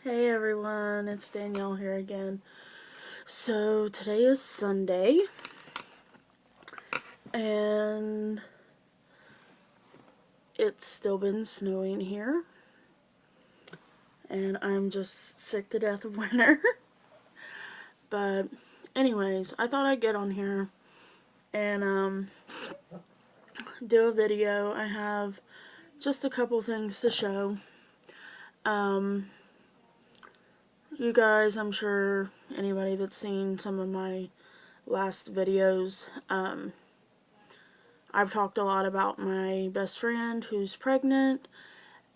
Hey everyone, it's Danielle here again. So today is Sunday, and it's still been snowing here, and I'm just sick to death of winter. But anyways, I thought I'd get on here and do a video. I have just a couple things to show. You guys, I'm sure anybody that's seen some of my last videos, I've talked a lot about my best friend who's pregnant,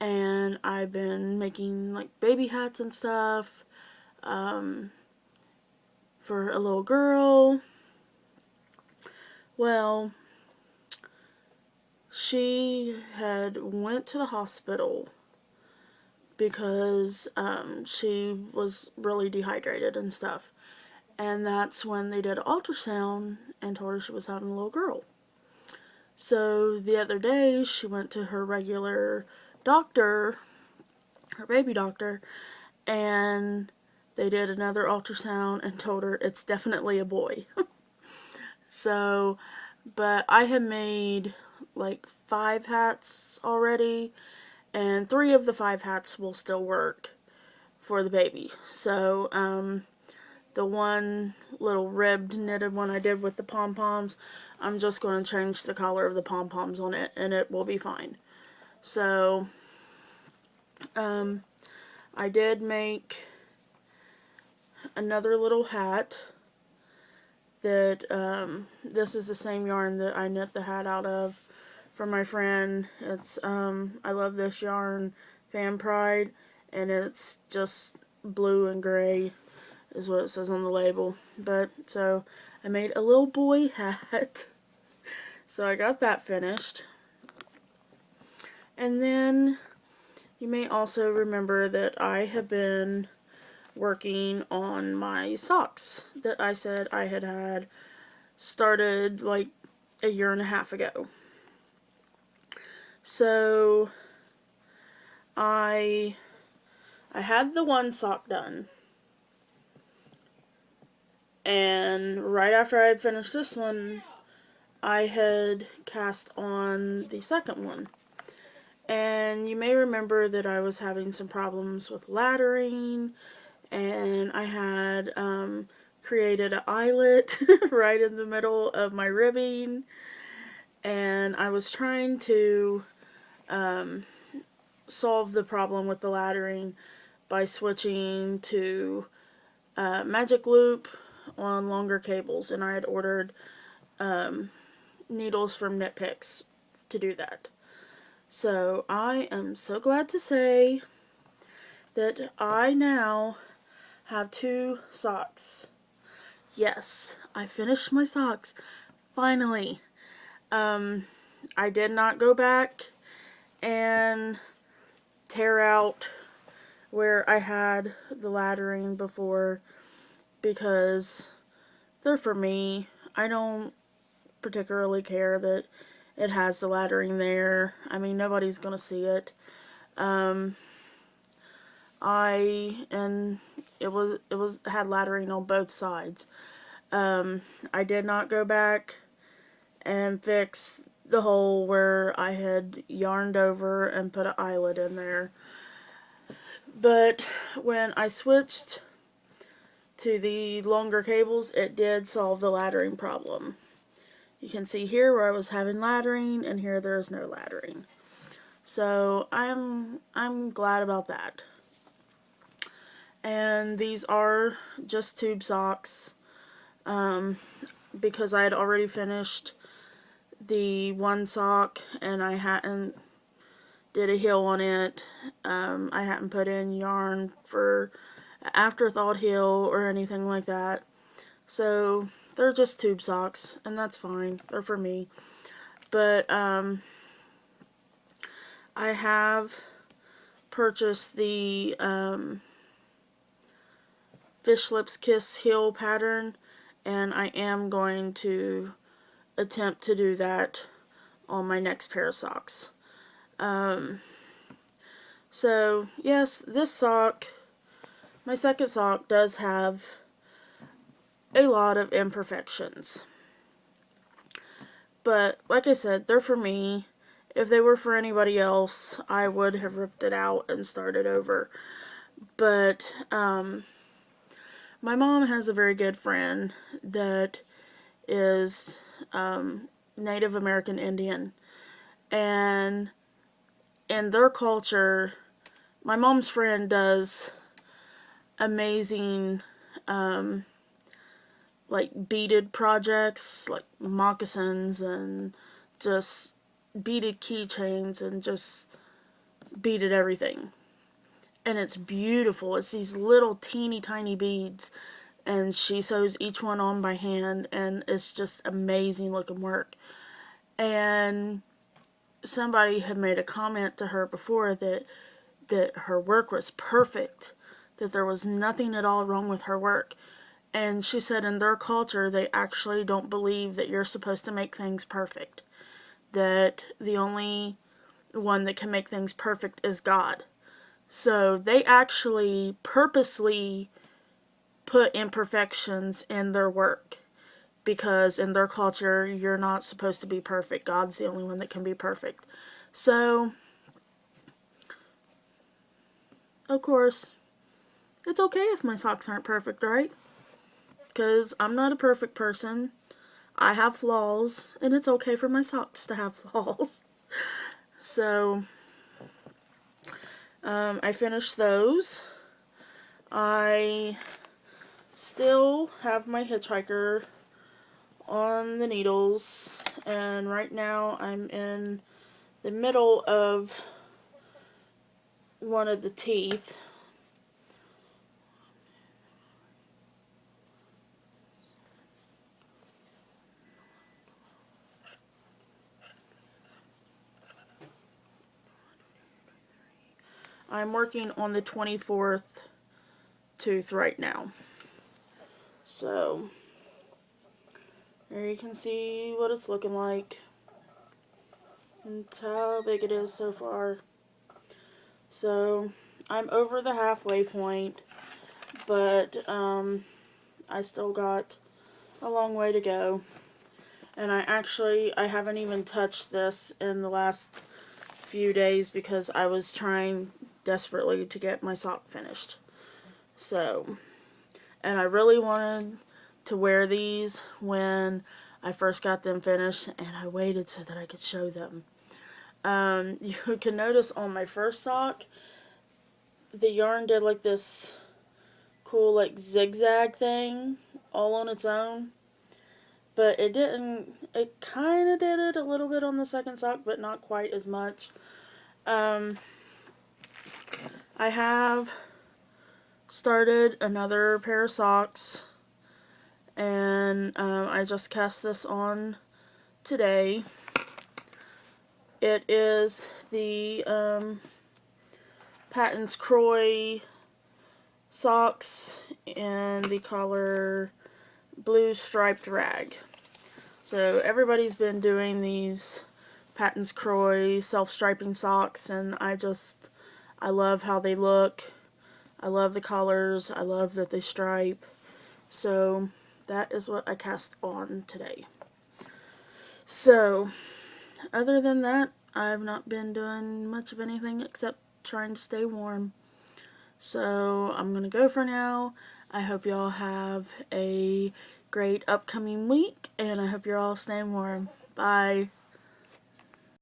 and I've been making like baby hats and stuff for a little girl. Well, she had went to the hospital because she was really dehydrated and stuff, and that's when they did an ultrasound and told her she was having a little girl. So the other day she went to her regular doctor, her baby doctor, and they did another ultrasound and told her it's definitely a boy. So, but I had made like 5 hats already, and 3 of the 5 hats will still work for the baby. So, the one little ribbed knitted one I did with the pom-poms, I'm just going to change the color of the pom-poms on it and it will be fine. So, I did make another little hat that, this is the same yarn that I knit the hat out of for my friend. It's, I love this yarn, Fan Pride, and it's just blue and gray is what it says on the label. But, so, I made a little boy hat. So I got that finished. And then, you may also remember that I have been working on my socks that I said I had started like a year and a half ago. So I had the one sock done, and right after I had finished this one, I had cast on the second one. And you may remember that I was having some problems with laddering, and I had created an eyelet right in the middle of my ribbing, and I was trying to solve the problem with the laddering by switching to magic loop on longer cables, and I had ordered needles from Knit Picks to do that. So I am so glad to say that I now have 2 socks. Yes, I finished my socks. Finally. I did not go back and tear out where I had the laddering before, because they're for me. I don't particularly care that it has the laddering there. I mean, nobody's gonna see it. It had laddering on both sides. I did not go back and fix the hole where I had yarned over and put an eyelet in there. But when I switched to the longer cables, it did solve the laddering problem. You can see here where I was having laddering, and here there is no laddering. So I'm glad about that. And these are just tube socks, because I had already finished the one sock and I hadn't did a heel on it. I hadn't put in yarn for afterthought heel or anything like that. So they're just tube socks, and that's fine. They're for me. But I have purchased the Fish Lips Kiss heel pattern, and I am going to attempt to do that on my next pair of socks. So yes, this sock my second sock does have a lot of imperfections. But, like I said, they're for me. If they were for anybody else, I would have ripped it out and started over. But, my mom has a very good friend that is Native American Indian. And in their culture, my mom's friend does amazing like beaded projects, like moccasins and just beaded keychains and just beaded everything. And it's beautiful. It's these little teeny tiny beads, and she sews each one on by hand, and it's just amazing looking work. And somebody had made a comment to her before that her work was perfect, that there was nothing at all wrong with her work. And she said in their culture, they actually don't believe that you're supposed to make things perfect. That the only one that can make things perfect is God. So they actually purposely put imperfections in their work. Because in their culture, you're not supposed to be perfect. God's the only one that can be perfect. So, of course, it's okay if my socks aren't perfect, right? Because I'm not a perfect person. I have flaws, and it's okay for my socks to have flaws. So, I finished those. I still have my hitchhiker on the needles, and right now I'm in the middle of one of the teeth. I'm working on the 24th tooth right now. So, there you can see what it's looking like. And how big it is so far. So, I'm over the halfway point, but I still got a long way to go. And I haven't even touched this in the last few days because I was trying desperately to get my sock finished. So, and I really wanted to wear these when I first got them finished, and I waited so that I could show them. You can notice on my first sock, the yarn did like this cool like zigzag thing all on its own. But it didn't, it kind of did it a little bit on the second sock, but not quite as much. I have started another pair of socks, and I just cast this on today. It is the Patons Kroy socks in the color Blue Striped Rag. So everybody's been doing these Patons Kroy self-striping socks, and I love how they look. I love the colors. I love that they stripe. So that is what I cast on today. So, other than that, I've not been doing much of anything except trying to stay warm. So, I'm going to go for now. I hope y'all have a great upcoming week, and I hope you're all staying warm. Bye.